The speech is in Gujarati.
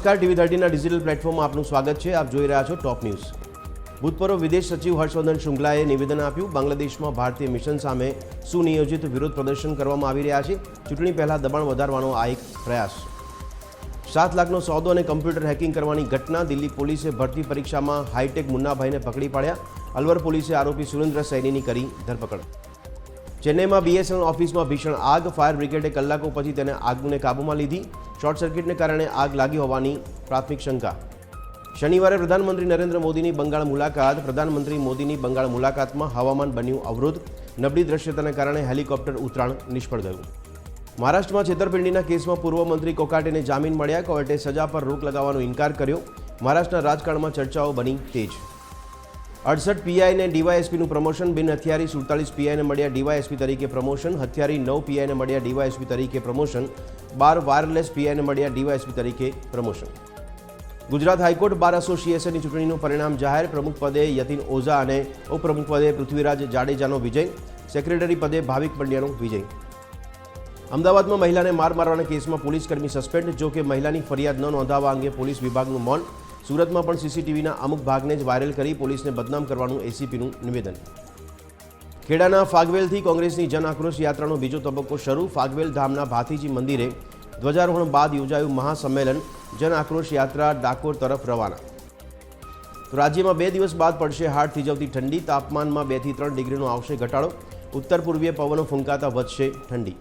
નમસ્કાર, TV13ના ડિજિટલ પ્લેટફોર્મમાં આપનું સ્વાગત છે. આપ જોઈ રહ્યા છો ટોપ ન્યૂઝ. ભૂતપૂર્વ વિદેશ સચિવ હર્ષવર્ધન શૃંગલાએ નિવેદન આપ્યું. બાંગ્લાદેશમાં ભારતીય મિશન સામે સુનિયોજિત વિરોધ પ્રદર્શન કરવામાં આવી રહ્યા છે. ચૂંટણી પહેલા દબાણ વધારવાનો આ એક પ્રયાસ. 7 લાખનો સોદો અને કમ્પ્યુટર હેકિંગ કરવાની ઘટના. દિલ્હી પોલીસે ભરતી પરીક્ષામાં હાઈટેક મુન્નાભાઈને પકડી પાડ્યા. અલવર પોલીસે આરોપી સુરેન્દ્ર સૈનીની કરી ધરપકડ. ચેન્નઈમાં BSNL ઓફિસમાં ભીષણ આગ. ફાયર બ્રિગેડે કલાકો પછી તેને આગને કાબૂમાં લીધી. શોર્ટ સર્કિટને કારણે આગ લાગી હોવાની પ્રાથમિક શંકા. શનિવારે પ્રધાનમંત્રી નરેન્દ્ર મોદીની બંગાળ મુલાકાત. પ્રધાનમંત્રી મોદીની બંગાળ મુલાકાતમાં હવામાન બન્યું અવરોધ. નબળી દ્રશ્યતાને કારણે હેલિકોપ્ટર ઉતરાણ નિષ્ફળ ગયું. મહારાષ્ટ્રમાં છેતરપિંડીના કેસમાં પૂર્વ મંત્રી કોકાટેને જામીન મળ્યા. કોર્ટે સજા પર રોક લગાવવાનો ઇનકાર કર્યો. મહારાષ્ટ્રના રાજકારણમાં ચર્ચાઓ બની તેજ. 68 PI ને DYSPનું પ્રમોશન. બિન હથિયારી 47 PI ને મળ્યા DYSP તરીકે પ્રમોશન. હથિયારી 9 PI ને મળ્યા DYSP તરીકે પ્રમોશન. 12 વાયરલેસ PI ને મળ્યા DYSP તરીકે પ્રમોશન. ગુજરાત હાઈકોર્ટ બાર એસોસિએશનની ચૂંટણીનું પરિણામ જાહેર. પ્રમુખ પદે યતિન ઓઝા અને ઉપપ્રમુખ પદે પૃથ્વીરાજ જાડેજાનો વિજય. સેક્રેટરી પદે ભાવિક પંડ્યાનો વિજય. અમદાવાદમાં મહિલાને માર મારવાના કેસમાં પોલીસકર્મી સસ્પેન્ડ. જો કે મહિલાની ફરિયાદ ન નોંધાવવા અંગે પોલીસ વિભાગનું મૌન. સુરતમાં પણ CCTVના અમુક ભાગને જ વાયરલ કરી પોલીસને બદનામ કરવાનું ACPનું નિવેદન. ખેડાના ફાગવેલથી કોંગ્રેસની જન આક્રોશ યાત્રાનો બીજો તબક્કો શરૂ. ફાગવેલ ધામના ભાથીજી મંદિરે ધ્વજારોહણ બાદ યોજાયું મહાસંમેલન. જન આક્રોશ યાત્રા ડાકોર તરફ રવાના. તો રાજ્યમાં 2 દિવસ બાદ પડશે હાડ થીજવતી ઠંડી. તાપમાનમાં 2 થી 3 ડિગ્રીનો આવશે ઘટાડો. ઉત્તર પૂર્વીય પવનો ફૂંકાતા વધશે ઠંડી.